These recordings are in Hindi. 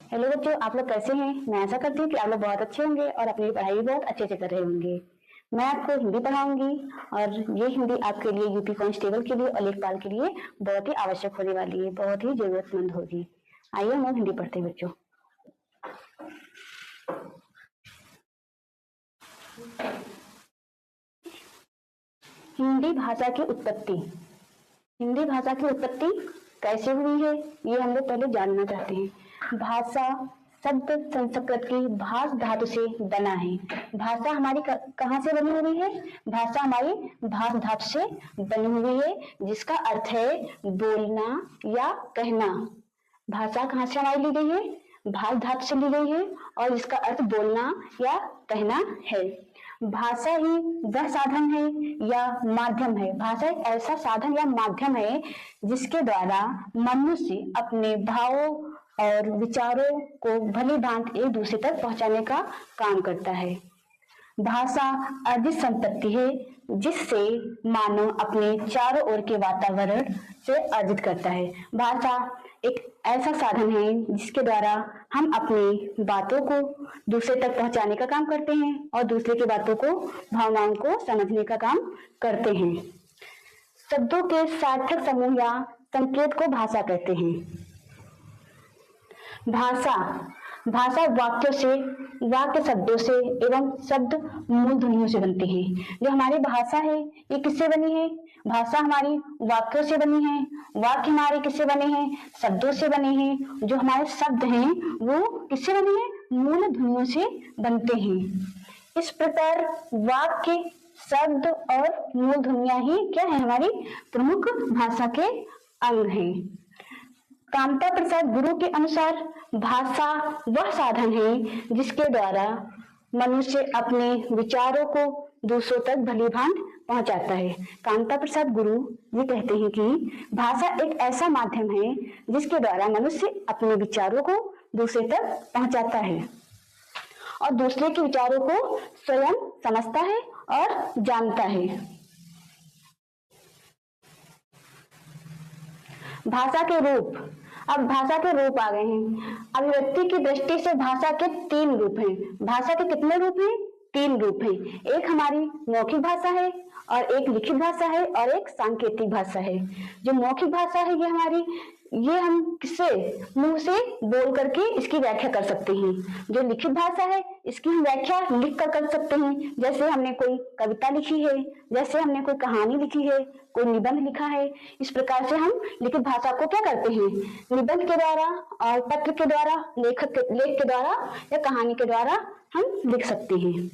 हेलो बच्चों, आप लोग कैसे हैं। मैं आशा करती हूँ कि आप लोग बहुत अच्छे होंगे और अपनी पढ़ाई भी बहुत अच्छे से कर रहे होंगे। मैं आपको हिंदी पढ़ाऊंगी और ये हिंदी आपके लिए यूपी कांस्टेबल के लिए और लेखपाल के लिए बहुत ही आवश्यक होने वाली है, बहुत ही जरूरतमंद होगी। आइए हम हिंदी पढ़ते हैं बच्चों। हिंदी भाषा की उत्पत्ति। हिंदी भाषा की उत्पत्ति कैसे हुई है ये हम लोग पहले जानना चाहते हैं। भाषा शब्द संस्कृत की भाष धातु से बना है। भाषा हमारी कहाँ से बनी हुई है? भाषा हमारी भाष धातु से बनी हुई है, जिसका अर्थ है बोलना या कहना। भाषा कहाँ से हमारी ली गई है? भाष धातु से ली गई है और जिसका अर्थ बोलना या कहना है। भाषा ही वह साधन है या माध्यम है। भाषा एक ऐसा साधन या माध्यम है जिसके द्वारा मनुष्य अपने भावों और विचारों को भली भांति एक दूसरे तक पहुंचाने का काम करता है। भाषा अर्जित संपत्ति है जिससे मानव अपने चारों ओर के वातावरण से अर्जित करता है। भाषा एक ऐसा साधन है जिसके द्वारा हम अपनी बातों को दूसरे तक पहुंचाने का काम करते हैं और दूसरे की बातों को, भावनाओं को समझने का काम करते हैं। शब्दों के सार्थक समूह या संकेत को भाषा कहते हैं। भाषा वाक्यों से, वाक्य शब्दों से एवं शब्द मूल ध्वनियों से बनते हैं। जो हमारी भाषा है ये किससे बनी है? भाषा हमारी वाक्यों से बनी है। वाक्य हमारे किससे बने हैं? शब्दों से बने हैं। जो हमारे शब्द हैं वो किससे बने हैं? मूल ध्वनियों से बनते हैं। इस प्रकार वाक्य, शब्द और मूल ध्वनियां ही क्या है? हमारी प्रमुख भाषा के अंग हैं। कामता प्रसाद गुरु के अनुसार भाषा वह साधन है जिसके द्वारा मनुष्य अपने विचारों को दूसरों तक भली भांति पहुंचाता है। कामता प्रसाद गुरु ये कहते हैं कि भाषा एक ऐसा माध्यम है जिसके द्वारा मनुष्य अपने विचारों को दूसरे तक पहुंचाता है और दूसरे के विचारों को स्वयं समझता है और जानता है। भाषा के रूप। अब भाषा के रूप आ गए हैं। अभिव्यक्ति की दृष्टि से भाषा के 3 रूप हैं। भाषा के कितने रूप हैं? 3 रूप हैं। एक हमारी मौखिक भाषा है और एक लिखित भाषा है और एक सांकेतिक भाषा है। जो मौखिक भाषा है ये हम किससे, मुंह से बोल करके इसकी व्याख्या कर सकते हैं। जो लिखित भाषा है इसकी हम व्याख्या लिख कर सकते हैं। जैसे हमने कोई कविता लिखी है, जैसे हमने कोई कहानी लिखी है, कोई निबंध लिखा है। इस प्रकार से हम लिखित भाषा को क्या करते हैं? निबंध के द्वारा और पत्र के द्वारा, लेख के द्वारा या कहानी के द्वारा हम लिख सकते हैं।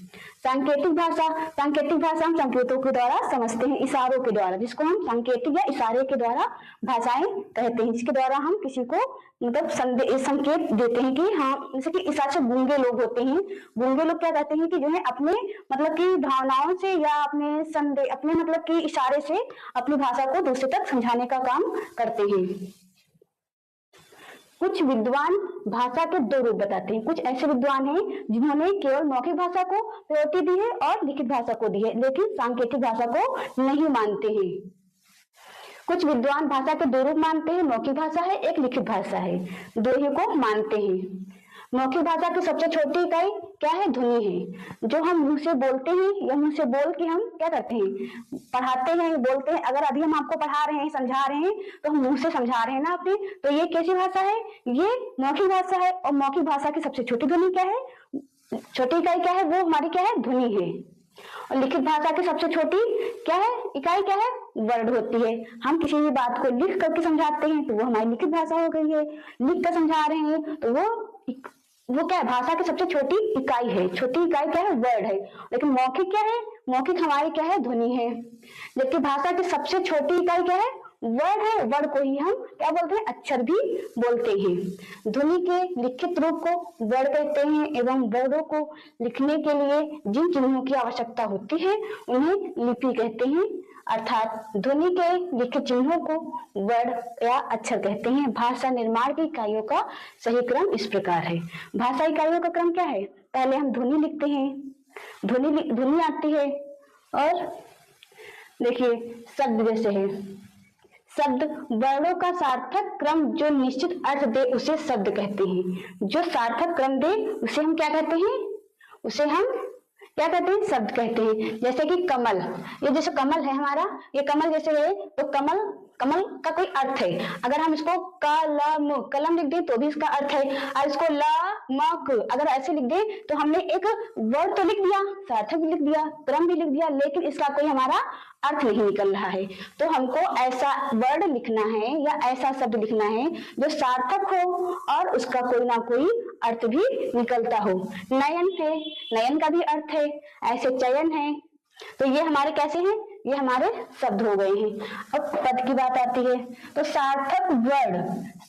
सांकेतिक भाषा हम संकेतों के द्वारा समझते हैं, इशारों के द्वारा, जिसको हम सांकेतिक या इशारे के द्वारा भाषाएं कहते हैं। जिसके द्वारा हम किसी को मतलब संकेत देते हैं कि हाँ, जैसे कि इस से गूंगे लोग होते हैं। गूंगे लोग क्या कहते हैं कि जो है अपने मतलब की भावनाओं से या अपने मतलब की इशारे से अपनी भाषा को दूसरे तक समझाने का काम करते हैं। कुछ विद्वान भाषा के 2 रूप बताते हैं। कुछ ऐसे विद्वान हैं जिन्होंने केवल मौखिक भाषा को प्रायोरिटी दी है और लिखित भाषा को दी है, लेकिन सांकेतिक भाषा को नहीं मानते हैं। कुछ विद्वान भाषा के 2 रूप मानते हैं, मौखिक भाषा है, एक लिखित भाषा है, 2 ही को मानते हैं। मौखिक भाषा की सबसे छोटी इकाई क्या है? ध्वनि है। जो हम मुंह से बोलते हैं या मुंह से बोल के हम क्या करते हैं? पढ़ाते हैं, बोलते हैं। अगर अभी हम आपको पढ़ा रहे हैं, समझा रहे हैं तो हम मुंह से समझा रहे हैं ना अपने, तो ये कैसी भाषा है? ये मौखिक भाषा है। और मौखिक भाषा की सबसे छोटी ध्वनि क्या है? छोटी इकाई क्या है? वो हमारी क्या है? ध्वनि है। और लिखित भाषा की सबसे छोटी क्या है? इकाई क्या है? वर्ड होती है। हम किसी भी बात को लिख करके समझाते हैं तो वो हमारी लिखित भाषा हो गई है। लिख कर समझा रहे हैं तो वो क्या है? भाषा की सबसे छोटी इकाई है। छोटी इकाई क्या है? वर्ड है। लेकिन मौखिक क्या है? मौखिक हमारी क्या है? ध्वनि है। जबकि भाषा की सबसे छोटी इकाई क्या है? वर्ड है। वर्ड को ही हम क्या बोलते हैं? अक्षर भी बोलते हैं। ध्वनि के लिखित रूप को वर्ड कहते हैं एवं वर्डों को लिखने के लिए जिन चिन्हों की आवश्यकता होती है उन्हें लिपि कहते हैं। अर्थात ध्वनि के लिखित चिन्हों को वर्ड या अक्षर कहते हैं। भाषा निर्माण की इकाइयों का सही क्रम इस प्रकार है। भाषा इकाइयों का क्रम क्या है? पहले हम ध्वनि लिखते हैं, ध्वनि आती है और देखिए शब्द जैसे है शब्द वर्णों का सार्थक क्रम जो निश्चित अर्थ दे उसे शब्द कहते हैं। जो सार्थक क्रम दे उसे हम क्या कहते हैं? उसे हम क्या कहते हैं? शब्द कहते हैं। जैसे कि कमल, ये जैसे कमल है हमारा, ये कमल जैसे है तो कमल, कमल का कोई अर्थ है। अगर हम इसको कलम, कलम लिख दें तो भी इसका अर्थ है। और इसको लमक अगर ऐसे लिख दें तो हमने एक वर्ड तो लिख दिया, सार्थक भी लिख दिया, क्रम भी लिख दिया, लेकिन इसका कोई हमारा अर्थ नहीं निकल रहा है। तो हमको ऐसा वर्ड लिखना है या ऐसा शब्द लिखना है जो सार्थक हो और उसका कोई ना कोई अर्थ भी निकलता हो। नयन है, नयन का भी अर्थ है। ऐसे चयन है, तो ये हमारे कैसे हैं? ये हमारे शब्द हो गए हैं। अब पद की बात आती है तो सार्थक वर्ड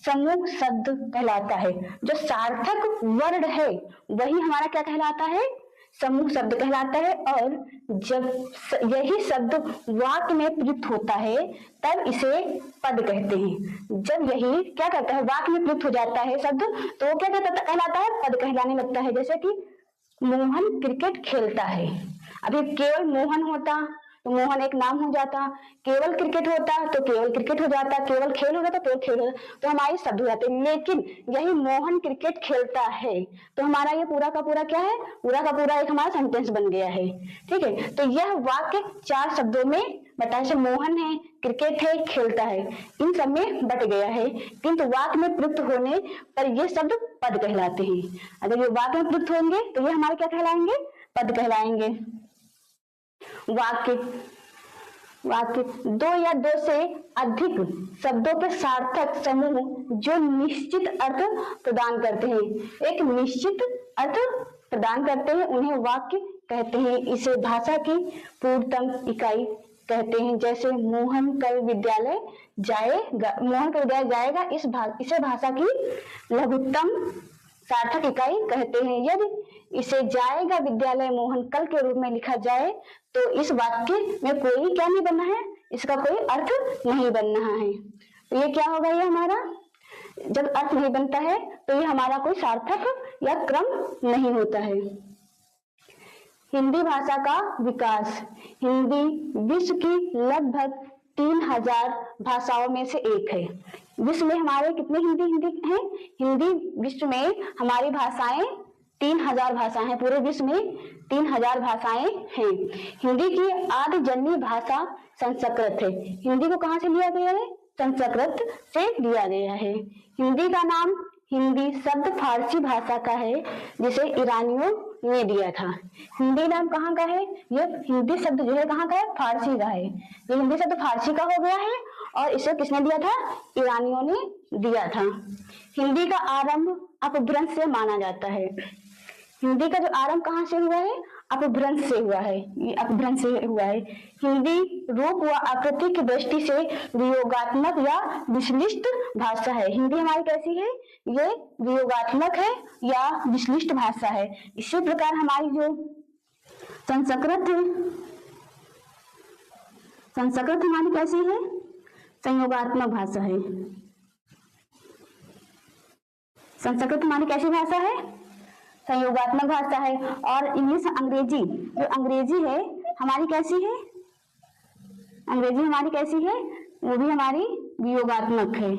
समूह शब्द कहलाता है। जो सार्थक वर्ड है वही हमारा क्या कहलाता है? समूह शब्द कहलाता है। और जब यही शब्द वाक्य में प्रयुक्त होता है तब इसे पद कहते हैं। जब यही क्या कहता है? वाक्य में प्रयुक्त हो जाता है शब्द तो वो क्या कहलाता है? पद कहलाने लगता है। जैसे कि मोहन क्रिकेट खेलता है। अभी केवल मोहन होता तो मोहन एक नाम हो जाता, केवल क्रिकेट होता तो केवल क्रिकेट हो जाता, केवल खेल हो जाता तो केवल खेल हो जाता, तो हमारे शब्द हो जाते। लेकिन यही मोहन क्रिकेट खेलता है तो हमारा ये पूरा का पूरा क्या है? पूरा का पूरा एक हमारा सेंटेंस बन गया है। ठीक है, तो यह वाक्य 4 शब्दों में बता, जैसे मोहन है, क्रिकेट है, खेलता है, इन सब में बट गया है। किंतु वाक्य में प्रयुक्त होने पर ये शब्द पद कहलाते हैं। अगर ये वाक्य में प्रयुक्त होंगे तो ये हमारे क्या कहलाएंगे? पद कहलाएंगे। वाक्य, वाक्य 2 या 2 से अधिक शब्दों के सार्थक समूह जो निश्चित अर्थ प्रदान करते हैं, एक निश्चित अर्थ प्रदान करते हैं, उन्हें वाक्य कहते हैं। इसे भाषा की पूर्णतम इकाई कहते हैं। जैसे मोहन कल विद्यालय जाएगा, मोहन कल विद्यालय जाएगा, इसे भाषा की लघुत्तम सार्थक इकाई कहते हैं। यदि इसे जाएगा विद्यालय मोहन कल के रूप में लिखा जाए तो इस वाक्य में कोई क्या नहीं बनना है? इसका कोई अर्थ नहीं बनना है। तो ये क्या होगा? ये हमारा जब अर्थ नहीं बनता है तो ये हमारा कोई सार्थक या क्रम नहीं होता है। हिंदी भाषा का विकास। हिंदी विश्व की लगभग 3000 भाषाओं में से एक है। विश्व में हमारे कितने हिंदी हैं? हिंदी विश्व में हमारी भाषाएं 3000 भाषाएं हैं। पूरे विश्व में 3000 भाषाएं हैं। हिंदी की आदि जननी भाषा संस्कृत है। हिंदी को कहाँ से लिया गया है? संस्कृत से लिया गया है। हिंदी का नाम हिंदी शब्द फारसी भाषा का है जिसे ईरानियों ने दिया था। हिंदी नाम कहाँ का है? ये हिंदी शब्द जो है कहाँ का है? फारसी का है। ये हिंदी शब्द फारसी का हो गया है और इसे किसने दिया था? ईरानियों ने दिया था। हिंदी का आरंभ अपभ्रंश से माना जाता है। हिंदी का जो आरंभ कहाँ से हुआ है? अपभ्रंश से हुआ है। ये अपभ्रंश से हुआ है। हिंदी रूप व आकृति की दृष्टि से वियोगात्मक या विश्लिष्ट भाषा है। हिंदी हमारी कैसी है? ये वियोगात्मक है या विश्लिष्ट भाषा है। इसी प्रकार हमारी जो संस्कृत है, संस्कृत हमारी कैसी है? संयोगात्मक भाषा है। संस्कृत हमारी कैसी भाषा है? संयोगात्मक भाषा है। और इंग्लिश, अंग्रेजी, जो अंग्रेजी है हमारी कैसी है? अंग्रेजी हमारी कैसी है? वो भी हमारी वियोगात्मक है।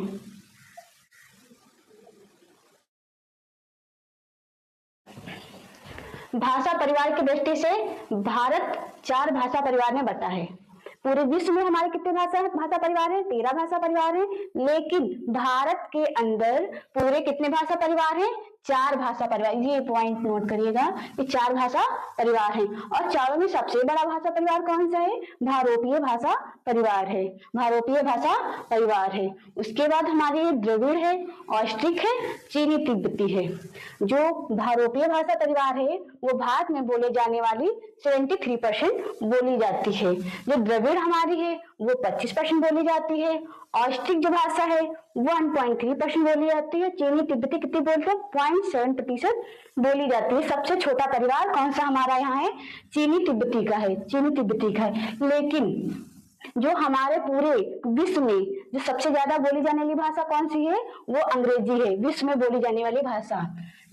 भाषा परिवार की दृष्टि से भारत 4 भाषा परिवार में बटा है। पूरे विश्व में हमारे कितने भाषा परिवार है? 13 भाषा परिवार है। लेकिन भारत के अंदर पूरे कितने भाषा परिवार हैं? 4 भाषा परिवार। ये पॉइंट नोट करिएगा, ये 4 भाषा परिवार हैं। और चारों में सबसे बड़ा भाषा परिवार कौन सा है? भारोपीय भाषा परिवार है। भारोपीय भाषा परिवार है। उसके बाद हमारी द्रविड़ है, ऑस्ट्रिक है, चीनी तिब्बती है। जो भारोपीय भाषा परिवार है वो भारत में बोले जाने वाली 73% बोली जाती है। जो द्रविड़ हमारी है वो 25% बोली जाती है। ऑस्ट्रिक जो भाषा है 1.3% बोली जाती है। चीनी तिब्बती कितनी बोलते हैं? 0.7% बोली जाती है। सबसे छोटा परिवार कौन सा हमारा यहाँ है? चीनी तिब्बती का है। चीनी तिब्बती का है। लेकिन जो हमारे पूरे विश्व में जो सबसे ज्यादा बोली जाने वाली भाषा कौन सी है? वो अंग्रेजी है। विश्व में बोली जाने वाली भाषा,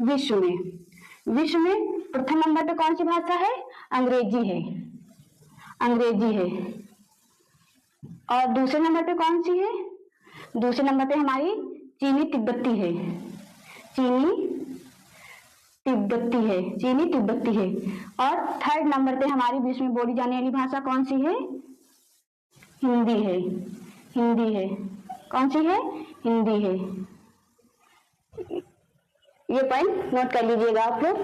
विश्व में प्रथम नंबर पे कौन सी भाषा है? अंग्रेजी है। अंग्रेजी है। और दूसरे नंबर पे कौन सी है? दूसरे नंबर पे हमारी चीनी तिब्बती है, चीनी तिब्बती है। और थर्ड नंबर पे हमारी विश्व में बोली जाने वाली भाषा कौन सी है? हिंदी है, कौन सी है? हिंदी है। ये पॉइंट नोट कर लीजिएगा आप लोग।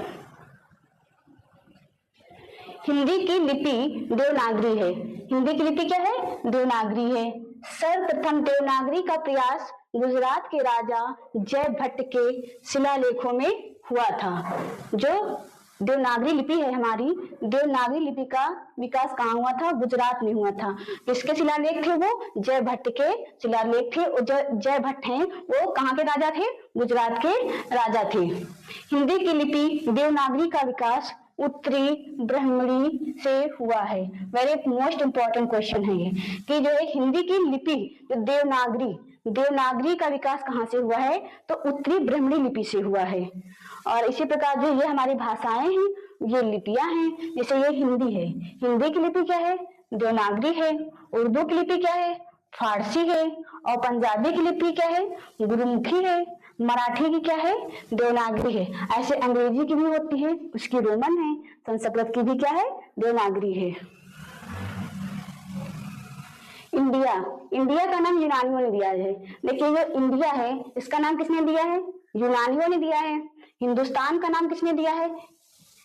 हिंदी की लिपि देवनागरी है। हिंदी की लिपि क्या है? देवनागरी है। सर्वप्रथम देवनागरी का प्रयास गुजरात के राजा जयभट्ट के शिलालेखों में हुआ था। जो देवनागरी लिपि है हमारी, देवनागरी लिपि का विकास कहाँ हुआ था? गुजरात में हुआ था। किसके शिलालेख थे वो? जयभट्ट के शिलालेख थे। जयभट्ट हैं वो कहाँ के राजा थे? गुजरात के राजा थे। हिंदी की लिपि देवनागरी का विकास उत्तरी ब्राह्मणी से हुआ है। वेरी मोस्ट इंपॉर्टेंट क्वेश्चन है ये कि जो एक हिंदी की लिपि जो देवनागरी का विकास कहाँ से हुआ है? तो उत्तरी ब्राह्मणी लिपि से हुआ है। और इसी प्रकार जो ये हमारी भाषाएं हैं, ये लिपियां हैं। जैसे ये हिंदी है, हिंदी की लिपि क्या है? देवनागरी है। उर्दू की लिपि क्या है? फारसी है। और पंजाबी की लिपि क्या है? गुरुमुखी है। मराठी की क्या है? देवनागरी है। ऐसे अंग्रेजी की भी होती है, उसकी रोमन है। संस्कृत की भी क्या है? देवनागरी है। इंडिया का नाम यूनानियों ने दिया है। देखिए जो इंडिया है इसका नाम किसने दिया है? यूनानियों ने दिया है। हिंदुस्तान का नाम किसने दिया है?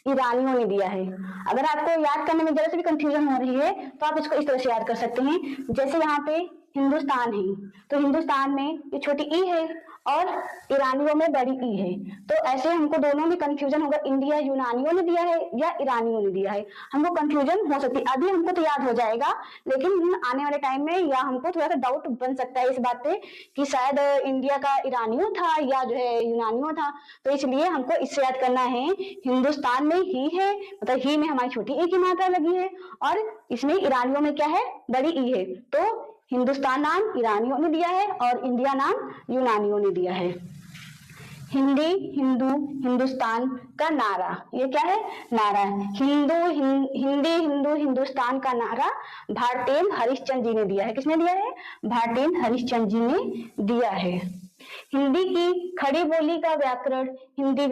ईरानियों ने दिया है। अगर आपको याद करने में जरा से भी कंफ्यूजन हो रही है तो आप इसको इस तरह से याद कर सकते हैं। जैसे यहाँ पे हिंदुस्तान है तो हिंदुस्तान में ये छोटी ई है और ईरानियों में बड़ी ई है। तो ऐसे हमको दोनों में कंफ्यूजन होगा, इंडिया यूनानियों ने दिया है या ईरानियों ने दिया है, हमको कंफ्यूजन हो सकती है। अभी हमको तो याद हो जाएगा, लेकिन आने वाले टाइम में या हमको थोड़ा सा डाउट बन सकता है इस बात पे कि शायद इंडिया का ईरानियों था या जो है यूनानियों था। तो इसलिए हमको इससे याद करना है, हिंदुस्तान में ही है, मतलब ही में हमारी छोटी ई की मात्रा लगी है और इसमें ईरानियों में क्या है? बड़ी ई है। तो हिंदुस्तान नाम ईरानियों ने दिया है और इंडिया नाम यूनानियों ने दिया है। हिंदी, हिंदू, हिंदुस्तान का नारा, ये क्या है? नारा है। हिंदी, हिंदू, हिंदुस्तान का नारा भारतेंद्र हरिश्चंद्र जी ने दिया है। किसने दिया है? भारतेंद्र हरिश्चंद्र जी ने दिया है। हिंदी की खड़ी बोली का व्याकरण, हिंदी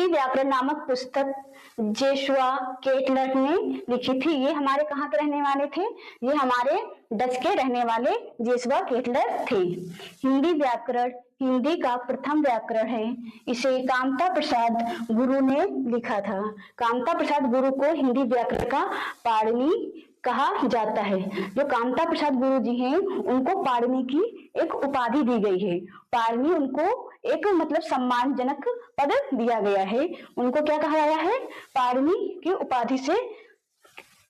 व्याकरण नामक पुस्तक जेशुआ केटलर ने लिखी थी। ये हमारे कहाँ के रहने वाले थे? ये हमारे डच के रहने वाले जेशुआ केटलर थे। हिंदी व्याकरण हिंदी का प्रथम व्याकरण है। इसे कामता प्रसाद गुरु ने लिखा था। कामता प्रसाद गुरु को हिंदी व्याकरण का पाणिनि कहा जाता है। जो कामता प्रसाद गुरु जी हैं उनको पाणिनि की एक उपाधि दी गई है। पाणिनि उनको एक मतलब सम्मानजनक पद दिया गया है। उनको क्या कहा गया है? पाणिनि की उपाधि से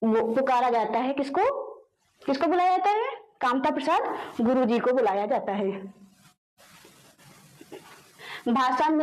पुकारा जाता है। किसको बुलाया जाता है? कामता प्रसाद गुरु जी को बुलाया जाता है। भारत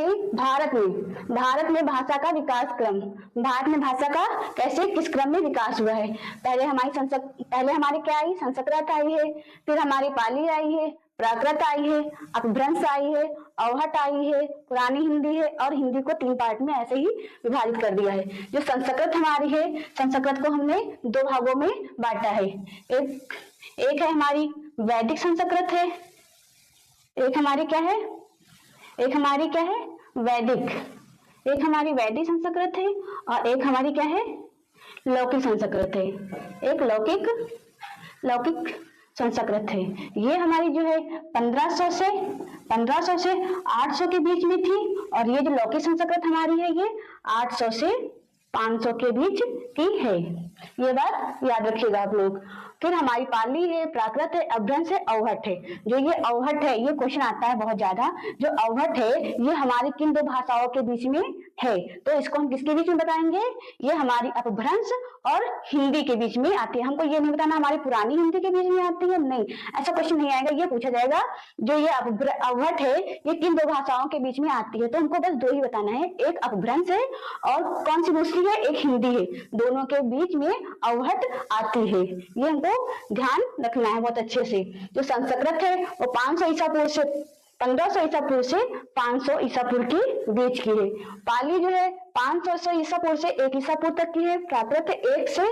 में भाषा का विकास क्रम, भारत में भाषा का कैसे किस क्रम में विकास हुआ है? पहले हमारी क्या आई? संस्कृत आई है, फिर हमारी पाली आई है, प्राकृत आई है, अपभ्रंश आई है, अवहट आई है, पुरानी हिंदी है और हिंदी को 3 पार्ट में ऐसे ही विभाजित कर दिया है। जो संस्कृत हमारी है, संस्कृत को हमने 2 भागों में बांटा है। एक है हमारी वैदिक संस्कृत है, एक हमारी क्या है? वैदिक। एक हमारी वैदिक संस्कृत है और एक हमारी क्या है? लौकिक संस्कृत है। एक लौकिक संस्कृत है। ये हमारी जो है 1500 से 800 के बीच में थी और ये जो लौकिक संस्कृत हमारी है ये 800 से 500 के बीच की है। ये बात याद रखिएगा आप लोग। फिर हमारी पाली है, प्राकृत है, अपभ्रंश है, अवहट है। जो ये अवहट है ये क्वेश्चन आता है बहुत ज्यादा। जो अवहट है ये हमारी किन 2 भाषाओं के बीच में है? तो इसको हम किसके बीच में बताएंगे? ये हमारी अपभ्रंश और हिंदी के बीच में आती है। हमको ये नहीं बताना हमारी पुरानी हिंदी के बीच में आती है, नहीं, ऐसा क्वेश्चन नहीं आएगा। ये पूछा जाएगा जो ये अवहट है ये किन 2 भाषाओं के बीच में आती है? तो हमको बस 2 ही बताना है, एक अपभ्रंश है और कौन सी दूसरी है? एक हिंदी है। दोनों के बीच में अवहट आती है। ये हमको ध्यान रखना है बहुत अच्छे से। जो संस्कृत है वो 500 ईसा पूर्व से 1500 ईसा पूर्व से 500 ईसा पूर्व के बीच की है। पाली जो है 500 ईसा पूर्व से 1 ईसा पूर्व तक की है। प्राकृत 1 से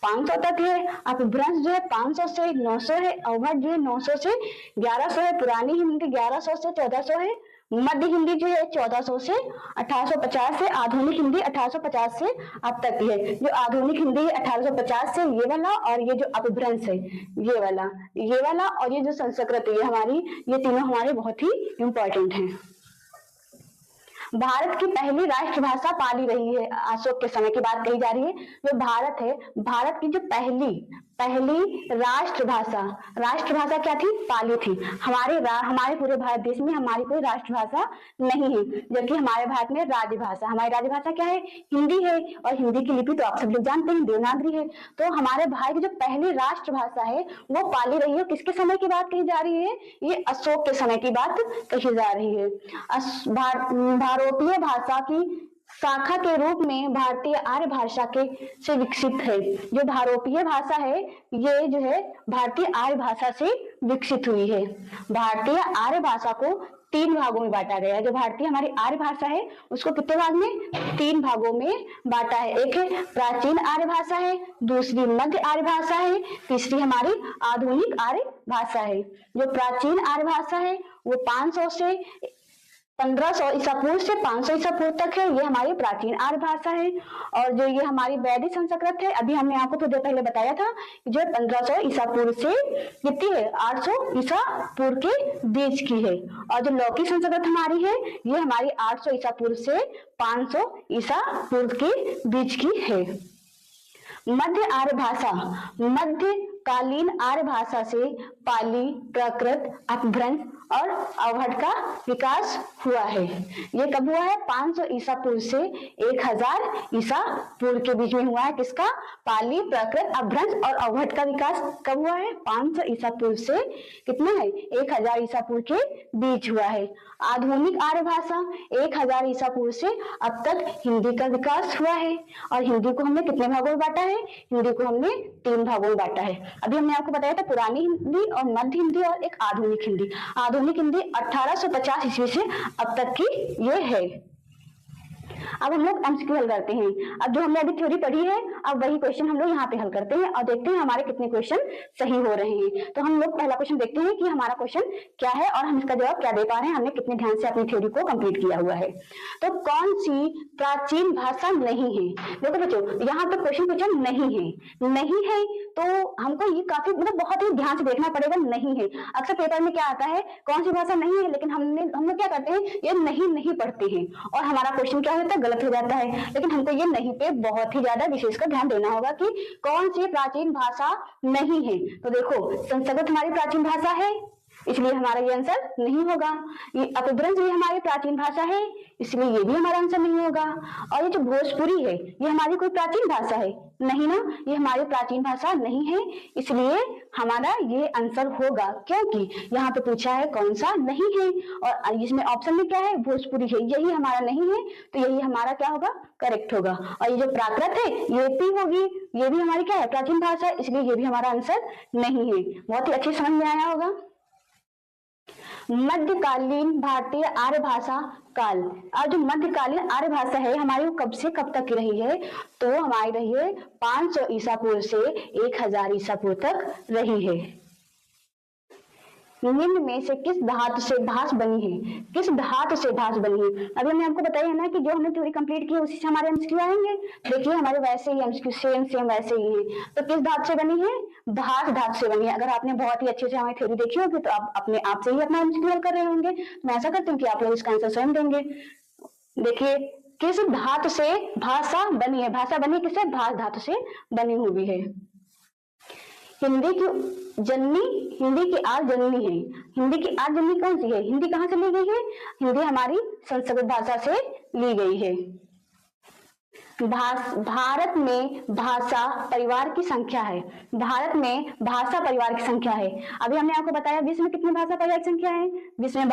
500 तक है। अपभ्रंश जो है 500 से 900 है। अवहट जो है 900 से 1100 है। पुरानी हिंदी 1100 से 1400 है। मध्य हिंदी जो है 1400 से 1850 से। आधुनिक हिंदी 1850 से अब तक की है। जो आधुनिक हिंदी है 1850 से ये वाला, और ये जो अपभ्रंश है ये वाला और ये जो संस्कृत है ये तीनों हमारे बहुत ही इंपॉर्टेंट हैं। भारत की पहली राष्ट्रभाषा पाली रही है। अशोक के समय की बात कही जा रही है। जो भारत है, भारत की जो पहली राष्ट्रभाषा क्या थी? पाली थी। हमारे पूरे भारत देश में हमारी कोई राष्ट्रभाषा नहीं है, जबकि हमारे भारत में राजभाषा, हमारी राजभाषा क्या है? हिंदी है। और हिंदी की लिपि तो आप सब लोग जानते हैं, देवनागरी है। तो हमारे भारत की जो पहली राष्ट्रभाषा है वो पाली रही है। किसके समय की बात कही जा रही है? ये अशोक के समय की बात कही जा रही है। भारतीय भाषा की शाखा के रूप में भारतीय आर्य भाषा के से विकसित है। जो भारोपीय भाषा है ये जो है भारतीय आर्य भाषा से विकसित हुई है। भारतीय आर्य भाषा को 3 भागों में बांटा गया है। जो भारतीय हमारी आर्य भाषा है उसको कितने भाग में? 3 भागों में बांटा है। एक है प्राचीन आर्य भाषा है, दूसरी मध्य आर्य भाषा है, तीसरी हमारी आधुनिक आर्य भाषा है। जो प्राचीन आर्य भाषा है वो 500 से 1500 ईसा पूर्व से 500 ईसा पूर्व तक है। ये हमारी प्राचीन आर्य भाषा है। और जो ये हमारी वैदिक संस्कृत है, अभी हमने आपको थोड़ी देर पहले बताया था, जो 1500 ईसा पूर्व से कितनी है? 800 ईसा पूर्व के बीच की है। और जो लौकिक संस्कृत हमारी है ये हमारी 800 ईसा पूर्व से 500 ईसा पूर्व के बीच की है। मध्य आर्य भाषा, मध्यकालीन आर्य भाषा से पाली, प्राकृत, अपभ्रंश और अवहट का विकास हुआ है। ये कब हुआ है? 500 ईसा पूर्व से 1000 ईसा पूर्व के बीच में हुआ है। किसका? पाली, प्राकृत, अपभ्रंश और अवहट का विकास कब हुआ है? 500 ईसा पूर्व से कितना है? 1000 ईसा पूर्व के बीच हुआ है। आधुनिक आर्य भाषा 1000 ईसा पूर्व से अब तक हिंदी का विकास हुआ है। और हिंदी को हमने कितने भागों में बांटा है? हिंदी को हमने 3 भागों में बांटा है। अभी हमने आपको बताया था पुरानी हिंदी और मध्य हिंदी और एक आधुनिक हिंदी। आधुनिक हिंदी 1850 ईस्वी से अब तक की ये है। अब हम लोग एमसीक्यू हल करते हैं। अब जो हमने अभी थ्योरी पढ़ी है अब वही क्वेश्चन हम लोग यहाँ पे हल करते हैं और देखते हैं हमारे कितने क्वेश्चन सही हो रहे हैं। तो हम लोग पहला क्वेश्चन देखते हैं कि हमारा क्वेश्चन क्या है और हम इसका जवाब क्या दे पा रहे हैं, हमने कितने ध्यान से अपनी थ्योरी को कंप्लीट किया हुआ है। तो कौन सी प्राचीन भाषा नहीं है? देखो बच्चों, यहाँ पे क्वेश्चन पूछा नहीं है तो हमको ये काफी बहुत ही ध्यान से देखना पड़ेगा। नहीं है, अक्सर पेपर में क्या आता है, कौन सी भाषा नहीं है, लेकिन हम लोग क्या करते हैं, ये नहीं पढ़ते हैं और हमारा क्वेश्चन क्या होता है, गलत हो जाता है। लेकिन हमको ये नहीं पे बहुत ही ज्यादा विशेषकर ध्यान देना होगा कि कौन सी प्राचीन भाषा नहीं है। तो देखो, संस्कृत हमारी प्राचीन भाषा है, इसलिए हमारा ये आंसर नहीं होगा। ये अपभ्रंश भी हमारी प्राचीन भाषा है, इसलिए ये भी हमारा आंसर नहीं होगा। और ये जो भोजपुरी है ये हमारी कोई प्राचीन भाषा है नहीं ना, ये हमारी प्राचीन भाषा नहीं है, इसलिए हमारा ये आंसर होगा, क्योंकि यहाँ पे पूछा है कौन सा नहीं है और इसमें ऑप्शन में क्या है, भोजपुरी है, यही हमारा नहीं है, तो यही हमारा क्या होगा, करेक्ट होगा। और ये जो प्राकृत है ये भी होगी, ये भी हमारी क्या है, प्राचीन भाषा है, इसलिए ये भी हमारा आंसर नहीं है। बहुत ही अच्छे समझ में आया होगा। मध्यकालीन भारतीय आर्य भाषा काल, और जो मध्यकालीन आर्य भाषा है हमारी वो कब से कब तक की रही है, तो हमारी रही है 500 ईसा पूर्व से 1000 ईसा पूर्व तक रही है। निम्न में से किस धातु से भाष बनी है, किस धातु से भाष बनी है। अभी हमने आपको बताया है ना कि जो हमने थ्योरी कंप्लीट की उसी से हमारे एमसीक्यू आएंगे। देखिए हमारे वैसे ही एमसीक्यू सेम वैसे ही है। तो किस धातु से बनी है, भाष धातु से बनी है। अगर आपने बहुत ही अच्छे से हमारी थ्योरी देखी होगी तो आप अपने आप से ही अपना एमसीक्यू हल कर रहे होंगे। मैं ऐसा करती हूँ कि आप लोग इसका आंसर स्वयं देंगे। देखिए, किस धातु से भाषा बनी है, भाषा बनी किससे, भाष धातु से बनी हुई है। हिंदी की जननी, हिंदी की आर्य जननी है। हिंदी की आर्य जननी कौन सी है, हिंदी कहाँ से ली गई है, हिंदी हमारी संस्कृत भाषा से ली गई है। भारत में भाषा परिवार की संख्या है, भारत में भाषा परिवार की संख्या है। अभी हमने आपको बताया विश्व में कितनी भाषा परिवार की संख्या है, विश्व में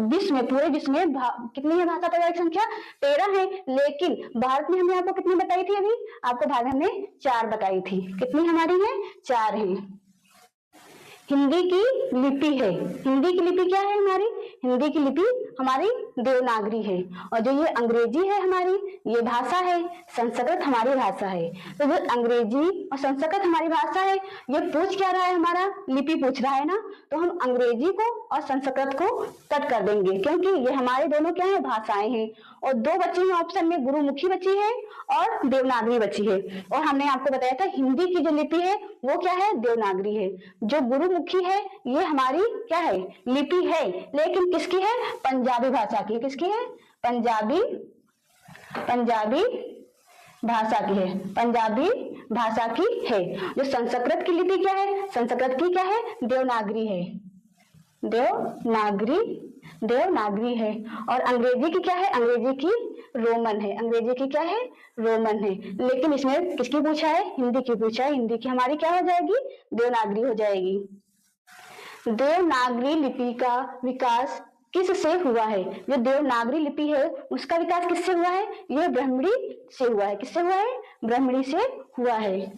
विश्व में पूरे विश्व में कितनी है भाषा परिवार की संख्या, 13 है। लेकिन भारत में हमने आपको कितनी बताई थी, अभी आपको भारत में हमने 4 बताई थी, कितनी हमारी है, 4 है। हिंदी की लिपि है। हिंदी की लिपि क्या है हमारी? हिंदी की लिपि हमारी देवनागरी है। और जो ये अंग्रेजी है हमारी, ये भाषा है, संस्कृत हमारी भाषा है। तो जो अंग्रेजी और संस्कृत हमारी भाषा है, ये पूछ क्या रहा है? हमारा लिपि पूछ रहा है ना, तो हम अंग्रेजी को और संस्कृत को कट कर देंगे, क्योंकि ये हमारे दोनों क्या है? भाषाएं हैं। और दो बची है ऑप्शन में, गुरुमुखी बची है और देवनागरी बची है। और हमने आपको बताया था हिंदी की जो लिपि है वो क्या है? देवनागरी है। जो गुरुमुखी है ये हमारी क्या है? लिपि है, लेकिन किसकी है? पंजाबी भाषा की। किसकी है? पंजाबी भाषा की है। पंजाबी भाषा की है। जो संस्कृत की लिपि क्या है? संस्कृत की क्या है? देवनागरी है। देवनागरी है। और अंग्रेजी की क्या है? अंग्रेजी की रोमन है। अंग्रेजी की क्या है? रोमन है। लेकिन इसमें किसकी पूछा है? हिंदी की पूछा है। हिंदी की हमारी क्या हो जाएगी? देवनागरी हो जाएगी। देवनागरी लिपि का विकास किससे हुआ है? जो देवनागरी लिपि है उसका विकास किससे हुआ है? यह ब्राह्मणी से हुआ है। किससे हुआ है? ब्राह्मणी से हुआ है।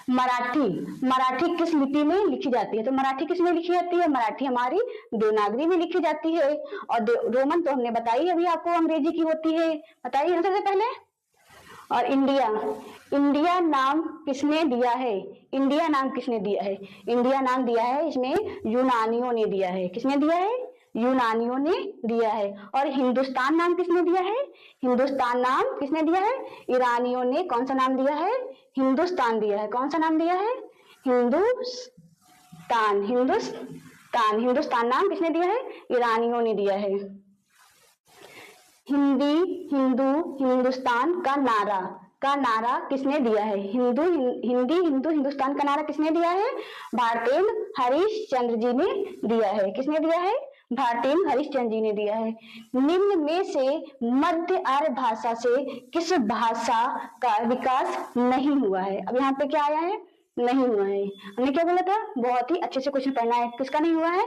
मराठी किस लिपि में लिखी जाती है? तो मराठी किस में लिखी जाती है? मराठी हमारी देवनागरी में लिखी जाती है। और रोमन तो हमने बताई अभी आपको अंग्रेजी की होती है, बताइए ना सबसे पहले। और इंडिया नाम किसने दिया है? इंडिया नाम किसने दिया है? इंडिया नाम दिया है इसमें यूनानियों ने दिया है। किसने दिया है? यूनानियों ने दिया है। और हिंदुस्तान नाम किसने दिया है? हिंदुस्तान नाम किसने दिया है? ईरानियों ने कौन सा नाम दिया है? हिंदुस्तान दिया है। कौन सा नाम दिया है? हिंदुस्तान नाम किसने दिया है? ईरानियों ने दिया है। हिंदुस्तान का नारा किसने दिया है? हिंदुस्तान का नारा किसने दिया है? भारतेंद्र हरिश्चंद्र जी ने दिया है। किसने दिया है? भारतेंद्र हरिश्चंद्र जी ने दिया है। निम्न में से मध्य आर्य भाषा से किस भाषा का विकास नहीं हुआ है? अब यहाँ पे क्या आया है? नहीं हुआ है। हमने क्या बोला था? बहुत ही अच्छे से क्वेश्चन पढ़ना है। किसका नहीं हुआ है?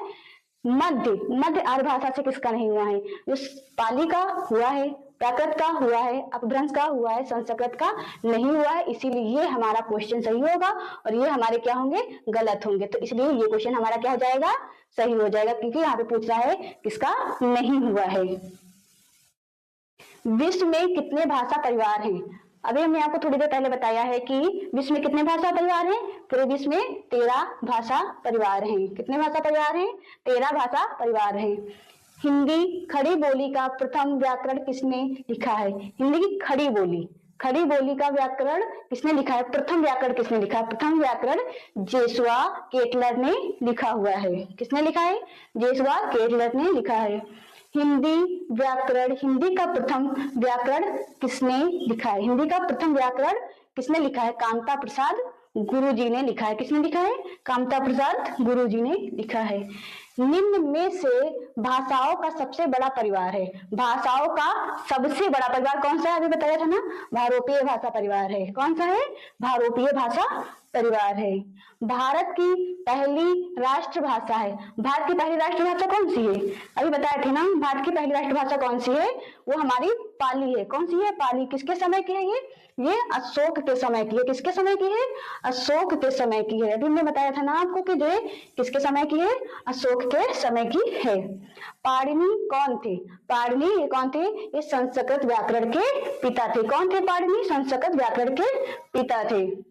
मध्य आर्य भाषा से किसका नहीं हुआ है? जो पाली का हुआ है, प्राकृत का हुआ है, अपभ्रंश का हुआ है, संस्कृत का नहीं हुआ है। इसीलिए ये हमारा क्वेश्चन सही होगा और ये हमारे क्या होंगे? गलत होंगे। तो इसलिए ये क्वेश्चन हमारा क्या हो जाएगा? सही हो जाएगा, क्योंकि यहाँ पे पूछ रहा है किसका नहीं हुआ है। विश्व में कितने भाषा परिवार हैं? अभी हमने आपको थोड़ी देर पहले बताया है कि विश्व में कितने भाषा परिवार हैं? पूरे विश्व में 13 भाषा परिवार हैं। कितने भाषा परिवार हैं? 13 भाषा परिवार हैं। हिंदी खड़ी बोली का प्रथम व्याकरण किसने लिखा है? हिंदी की खड़ी बोली का व्याकरण किसने लिखा है? प्रथम व्याकरण किसने लिखा है? प्रथम व्याकरण जोशुआ केटलर ने लिखा हुआ है। किसने लिखा है? जोशुआ केटलर ने लिखा है। हिंदी का प्रथम व्याकरण किसने लिखा है? हिंदी का प्रथम व्याकरण किसने लिखा है? कामता प्रसाद गुरुजी ने लिखा है। किसने लिखा है? कामता प्रसाद गुरुजी ने लिखा है। निम्न में से भाषाओं का सबसे बड़ा परिवार है। भाषाओं का सबसे बड़ा परिवार कौन सा है? अभी बताया था ना, भारोपीय भाषा परिवार है। कौन सा है? भारोपीय भाषा परिवार है। भारत की पहली राष्ट्रभाषा है। भारत की पहली राष्ट्रभाषा कौन सी है? अभी बताए थे ना, भारत की पहली राष्ट्रभाषा कौन सी है? वो हमारी पाली है। कौन सी है? पाली। किसके समय की है ये अशोक के समय की है। किसके समय की है? अशोक के समय की है। अभी हमने बताया था ना आपको कि जो किसके समय की है? अशोक के समय की है। पाणिनि कौन थे? पाणिनि ये कौन थे? ये संस्कृत व्याकरण के पिता थे। कौन थे पाणिनि? संस्कृत व्याकरण के पिता थे।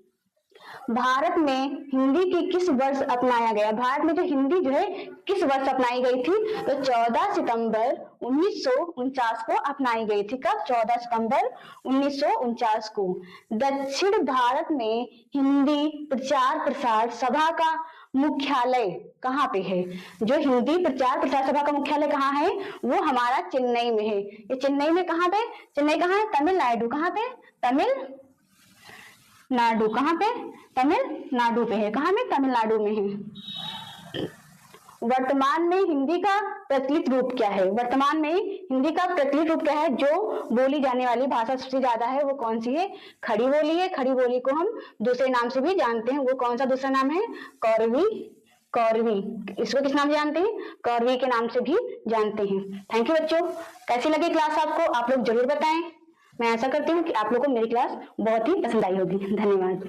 भारत में हिंदी की किस वर्ष अपनाया गया? भारत में जो हिंदी जो है किस वर्ष अपनाई गई थी? तो 14 सितंबर 1949 को अपनाई गई थी। कब? 14 सितंबर 1949 को। दक्षिण भारत में हिंदी प्रचार प्रसार सभा का मुख्यालय कहाँ पे है? जो हिंदी प्रचार प्रसार सभा का मुख्यालय कहाँ है? वो हमारा चेन्नई में है। ये चेन्नई में कहाँ पे? चेन्नई कहाँ है? तमिलनाडु। कहाँ पे? तमिलनाडु। कहाँ पे? तमिलनाडु पे है। कहाँ में? तमिलनाडु में है। वर्तमान में हिंदी का प्रचलित रूप क्या है? वर्तमान में हिंदी का प्रचलित रूप क्या है? जो बोली जाने वाली भाषा सबसे ज्यादा है वो कौन सी है? खड़ी बोली है। खड़ी बोली को हम दूसरे नाम से भी जानते हैं। वो कौन सा दूसरा नाम है? कौरवी। इसको किस नाम से जानते हैं? कौरवी के नाम से भी जानते हैं। थैंक यू बच्चों। कैसी लगी क्लास आपको? आप लोग जरूर बताएं। मैं आशा करती हूँ कि आप लोगों को मेरी क्लास बहुत ही पसंद आई होगी। धन्यवाद।